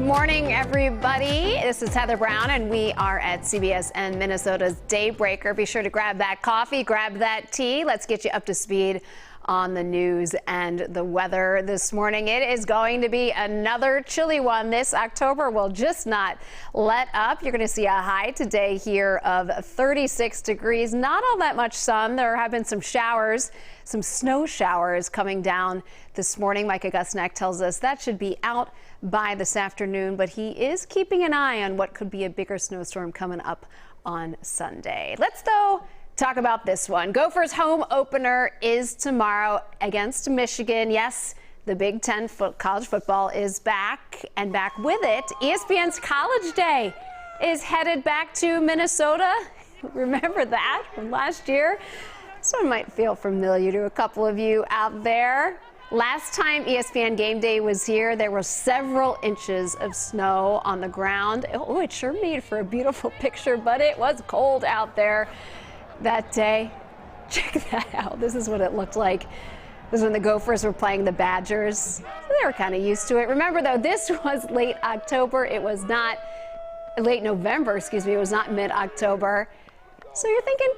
morning, everybody. This is Heather Brown, and we are at CBSN Minnesota's Daybreaker. Be sure to grab that coffee, grab that tea. Let's get you up to speed on the news and the weather this morning. It is going to be another chilly one. This October will just not let up. You're going to see a high today here of 36 degrees. Not all that much sun. There have been some showers, some snow showers coming down this morning. Micah Gusnack tells us that should be out by this afternoon, but he is keeping an eye on what could be a bigger snowstorm coming up on Sunday. Let's, though, talk about this one. Gophers' home opener is tomorrow against Michigan. Yes, the Big Ten college football is back, and back with it, ESPN's College Day is headed back to Minnesota. Remember that from last year? This one might feel familiar to a couple of you out there. Last time ESPN Game Day was here, there were several inches of snow on the ground. Oh, it sure made for a beautiful picture, but it was cold out there that day. Check that out. This is what it looked like. This is when the Gophers were playing the Badgers. So they were kind of used to it. Remember, though, this was late October. It was not late November, excuse me. It was not mid-October. So you're thinking,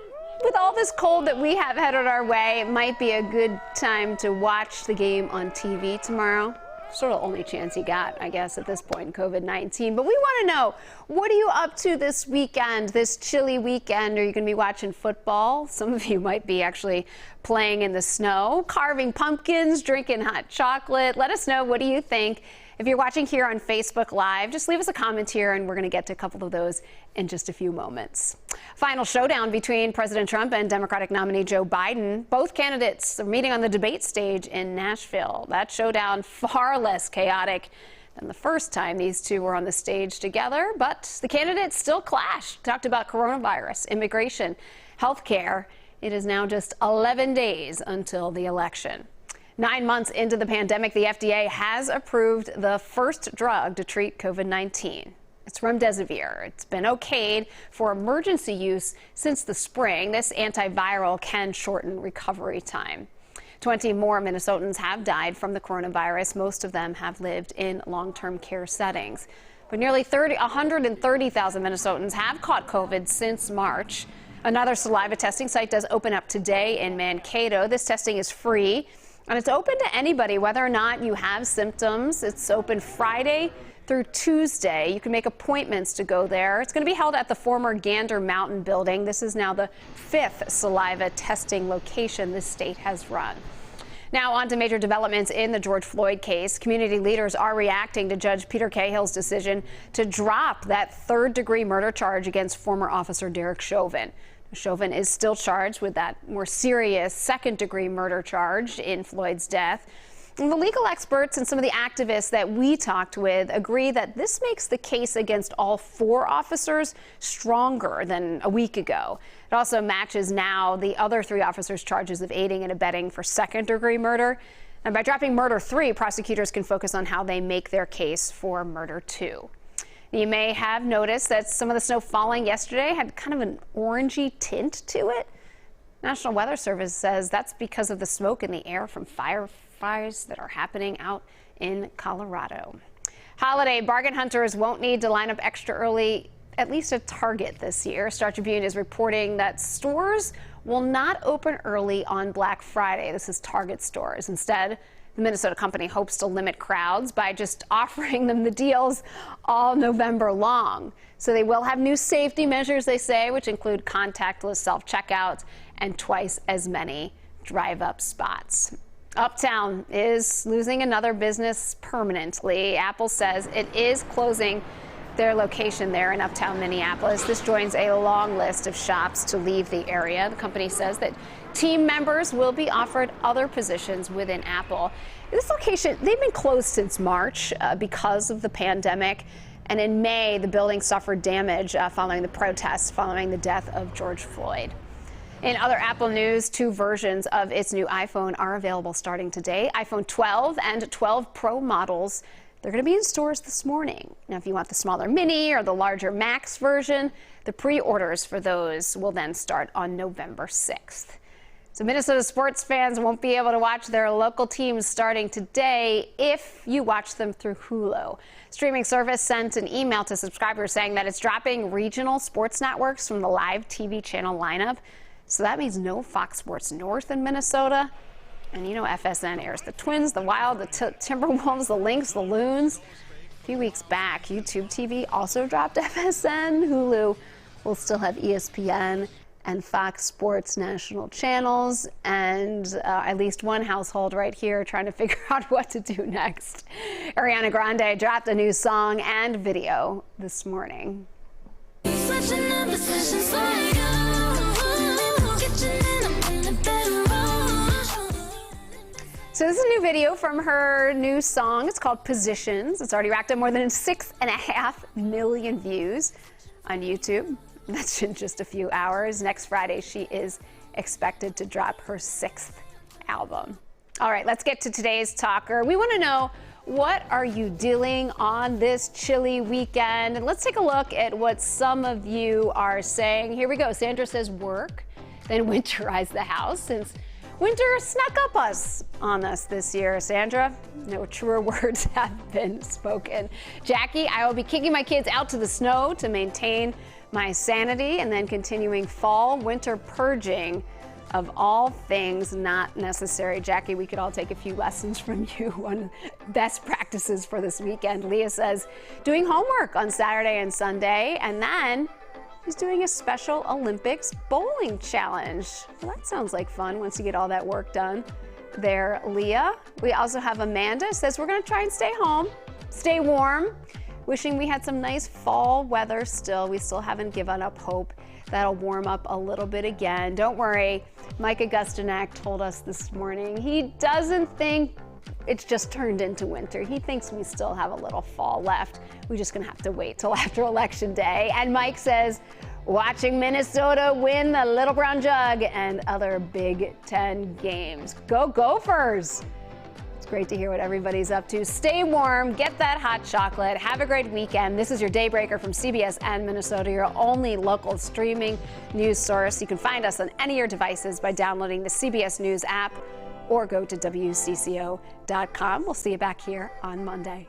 with all this cold that we have headed our way, it might be a good time to watch the game on TV tomorrow. Sort of the only chance you got, I guess, at this point in COVID-19. But we want to know, what are you up to this weekend, this chilly weekend? Are you going to be watching football? Some of you might be actually playing in the snow, carving pumpkins, drinking hot chocolate. Let us know, what do you think? If you're watching here on Facebook Live, just leave us a comment here, and we're going to get to a couple of those in just a few moments. Final showdown between President Trump and Democratic nominee Joe Biden. Both candidates are meeting on the debate stage in Nashville. That showdown far less chaotic than the first time these two were on the stage together, but the candidates still clashed. Talked about coronavirus, immigration, health care. It is now just 11 days until the election. 9 months into the pandemic, the FDA has approved the first drug to treat COVID-19. It's remdesivir. It's been okayed for emergency use since the spring. This antiviral can shorten recovery time. 20 more Minnesotans have died from the coronavirus. Most of them have lived in long-term care settings. But nearly 130,000 Minnesotans have caught COVID since March. Another saliva testing site does open up today in Mankato. This testing is free, and it's open to anybody, whether or not you have symptoms. It's open Friday through Tuesday. You can make appointments to go there. It's going to be held at the former Gander Mountain building. This is now the 5th saliva testing location this state has run. Now on to major developments in the George Floyd case. Community leaders are reacting to Judge Peter Cahill's decision to drop that third-degree murder charge against former officer Derek Chauvin. Chauvin is still charged with that more serious second-degree murder charge in Floyd's death. And the legal experts and some of the activists that we talked with agree that this makes the case against all 4 officers stronger than a week ago. It also matches now the other 3 officers' charges of aiding and abetting for second-degree murder. And by dropping murder 3, prosecutors can focus on how they make their case for murder 2. You may have noticed that some of the snow falling yesterday had kind of an orangey tint to it. National Weather Service says that's because of the smoke in the air from fires that are happening out in Colorado. Holiday bargain hunters won't need to line up extra early, at least at Target this year. Star Tribune is reporting that stores will not open early on Black Friday. This is Target stores. Instead, the Minnesota company hopes to limit crowds by just offering them the deals all November long. So they will have new safety measures, they say, which include contactless self-checkouts and twice as many drive-up spots. Uptown is losing another business permanently. Apple says it is closing their location there in Uptown Minneapolis. This joins a long list of shops to leave the area. The company says that team members will be offered other positions within Apple. This location, they've been closed since March because of the pandemic. And in May, the building suffered damage following the protests following the death of George Floyd. In other Apple news, 2 versions of its new iPhone are available starting today. iPhone 12 and 12 Pro models. They're going to be in stores this morning. Now, if you want the smaller mini or the larger Max version, the pre-orders for those will then start on November 6th. So Minnesota sports fans won't be able to watch their local teams starting today if you watch them through Hulu. Streaming service sent an email to subscribers saying that it's dropping regional sports networks from the live TV channel lineup. So that means no Fox Sports North in Minnesota. And you know FSN airs the Twins, the Wild, the Timberwolves, the Lynx, the Loons. A few weeks back, YouTube TV also dropped FSN. Hulu will still have ESPN and Fox Sports national channels, and at least one household right here trying to figure out what to do next. Ariana Grande dropped a new song and video this morning. So this is a new video from her new song. It's called Positions. It's already racked up more than 6.5 million views on YouTube. That's in just a few hours. Next Friday, she is expected to drop her 6th album. All right, let's get to today's talker. We want to know, what are you doing on this chilly weekend? And let's take a look at what some of you are saying. Here we go. Sandra says work, then winterize the house, since winter snuck up on us this year. Sandra, no truer words have been spoken. Jackie, I will be kicking my kids out to the snow to maintain my sanity, and then continuing fall winter purging of all things not necessary. Jackie, we could all take a few lessons from you on best practices for this weekend. Leah says doing homework on Saturday and Sunday, and then he's doing a Special Olympics bowling challenge. Well, that sounds like fun once you get all that work done there, Leah. We also have Amanda, says we're gonna try and stay home, stay warm. Wishing we had some nice fall weather still. We still haven't given up hope that'll warm up a little bit again. Don't worry, Mike Augustinak told us this morning he doesn't think it's just turned into winter. He thinks we still have a little fall left. We're just gonna have to wait till after Election Day. And Mike says, watching Minnesota win the Little Brown Jug and other Big Ten games. Go Gophers! Great to hear what everybody's up to. Stay warm, get that hot chocolate, have a great weekend. This is your Daybreaker from CBSN Minnesota, your only local streaming news source. You can find us on any of your devices by downloading the CBS News app or go to WCCO.com. We'll see you back here on Monday.